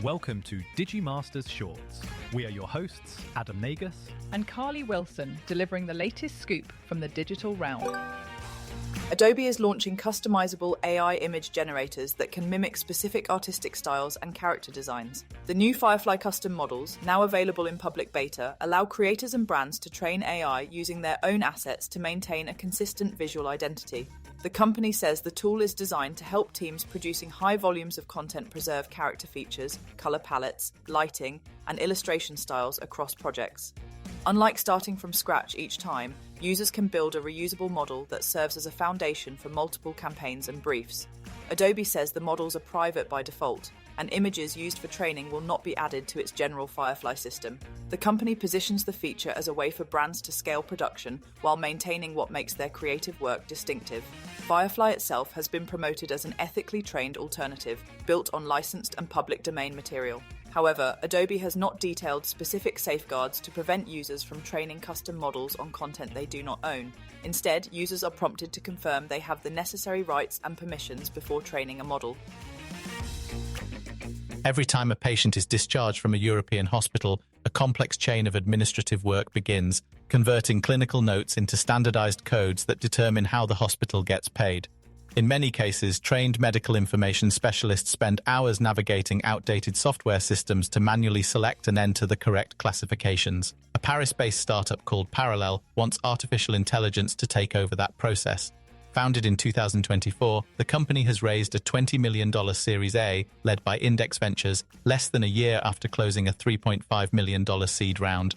Welcome to Digimasters Shorts. We are your hosts, Adam Nagus and Carly Wilson, delivering the latest scoop from the digital realm. Adobe is launching customizable AI image generators that can mimic specific artistic styles and character designs. The new Firefly custom models, now available in public beta, allow creators and brands to train AI using their own assets to maintain a consistent visual identity. The company says the tool is designed to help teams producing high volumes of content preserve character features, color palettes, lighting, and illustration styles across projects. Unlike starting from scratch each time, users can build a reusable model that serves as a foundation for multiple campaigns and briefs. Adobe says the models are private by default, and images used for training will not be added to its general Firefly system. The company positions the feature as a way for brands to scale production while maintaining what makes their creative work distinctive. Firefly itself has been promoted as an ethically trained alternative, built on licensed and public domain material. However, Adobe has not detailed specific safeguards to prevent users from training custom models on content they do not own. Instead, users are prompted to confirm they have the necessary rights and permissions before training a model. Every time a patient is discharged from a European hospital, a complex chain of administrative work begins, converting clinical notes into standardized codes that determine how the hospital gets paid. In many cases, trained medical information specialists spend hours navigating outdated software systems to manually select and enter the correct classifications. A Paris-based startup called Parallel wants artificial intelligence to take over that process. Founded in 2024, the company has raised a $20 million Series A, led by Index Ventures, less than a year after closing a $3.5 million seed round.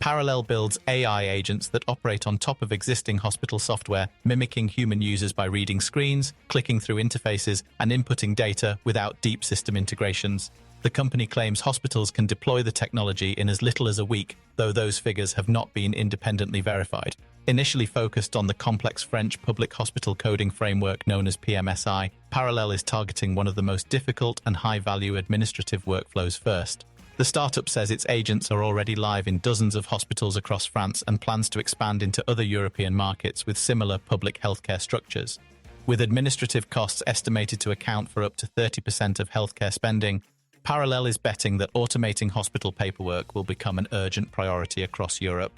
Parallel builds AI agents that operate on top of existing hospital software, mimicking human users by reading screens, clicking through interfaces, and inputting data without deep system integrations. The company claims hospitals can deploy the technology in as little as a week, though those figures have not been independently verified. Initially focused on the complex French public hospital coding framework known as PMSI, Parallel is targeting one of the most difficult and high-value administrative workflows first. The startup says its agents are already live in dozens of hospitals across France and plans to expand into other European markets with similar public healthcare structures. With administrative costs estimated to account for up to 30% of healthcare spending, Parallel is betting that automating hospital paperwork will become an urgent priority across Europe.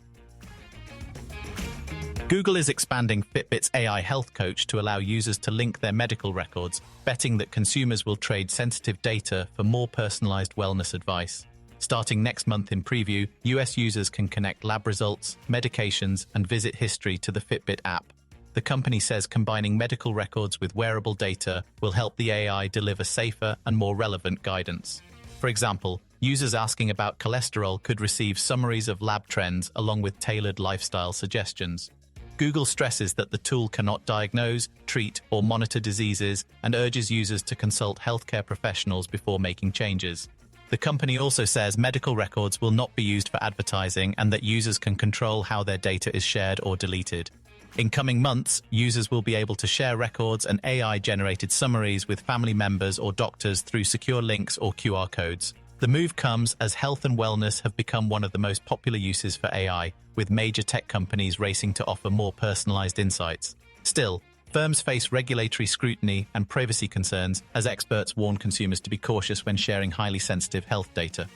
Google is expanding Fitbit's AI health coach to allow users to link their medical records, betting that consumers will trade sensitive data for more personalized wellness advice. Starting next month in preview, US users can connect lab results, medications, and visit history to the Fitbit app. The company says combining medical records with wearable data will help the AI deliver safer and more relevant guidance. For example, users asking about cholesterol could receive summaries of lab trends along with tailored lifestyle suggestions. Google stresses that the tool cannot diagnose, treat, or monitor diseases and urges users to consult healthcare professionals before making changes. The company also says medical records will not be used for advertising and that users can control how their data is shared or deleted. In coming months, users will be able to share records and AI-generated summaries with family members or doctors through secure links or QR codes. The move comes as health and wellness have become one of the most popular uses for AI, with major tech companies racing to offer more personalized insights. Still, firms face regulatory scrutiny and privacy concerns as experts warn consumers to be cautious when sharing highly sensitive health data.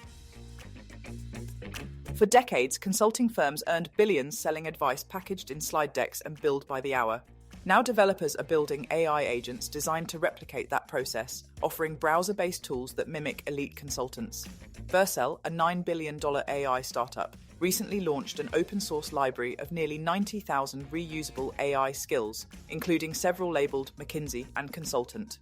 For decades, consulting firms earned billions selling advice packaged in slide decks and billed by the hour. Now developers are building AI agents designed to replicate that process, offering browser-based tools that mimic elite consultants. Vercel, a $9 billion AI startup, recently launched an open-source library of nearly 90,000 reusable AI skills, including several labeled McKinsey and Consultant.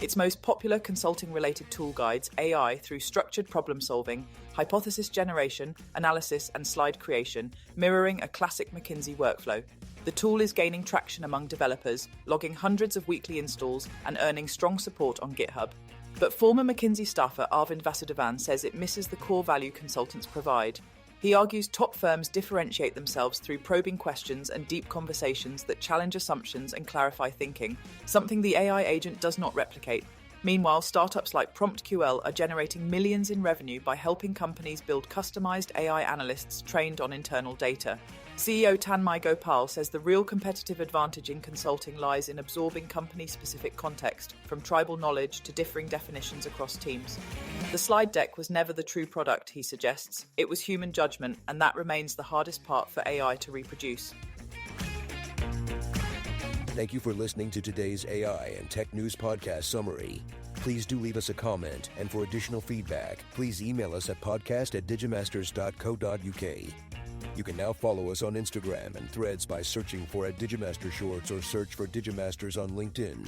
Its most popular consulting-related tool guides AI through structured problem-solving, hypothesis generation, analysis, and slide creation, mirroring a classic McKinsey workflow. The tool is gaining traction among developers, logging hundreds of weekly installs and earning strong support on GitHub. But former McKinsey staffer Arvind Vasudevan says it misses the core value consultants provide. He argues top firms differentiate themselves through probing questions and deep conversations that challenge assumptions and clarify thinking, something the AI agent does not replicate. Meanwhile, startups like PromptQL are generating millions in revenue by helping companies build customized AI analysts trained on internal data. CEO Tanmay Gopal says the real competitive advantage in consulting lies in absorbing company-specific context, from tribal knowledge to differing definitions across teams. The slide deck was never the true product, he suggests. It was human judgment, and that remains the hardest part for AI to reproduce. Thank you for listening to today's AI and Tech News Podcast summary. Please do leave us a comment, and for additional feedback, please email us at podcast@digimasters.co.uk. You can now follow us on Instagram and Threads by searching for @Digimaster Shorts or search for Digimasters on LinkedIn.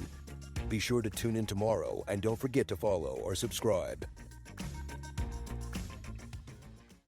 Be sure to tune in tomorrow, and don't forget to follow or subscribe.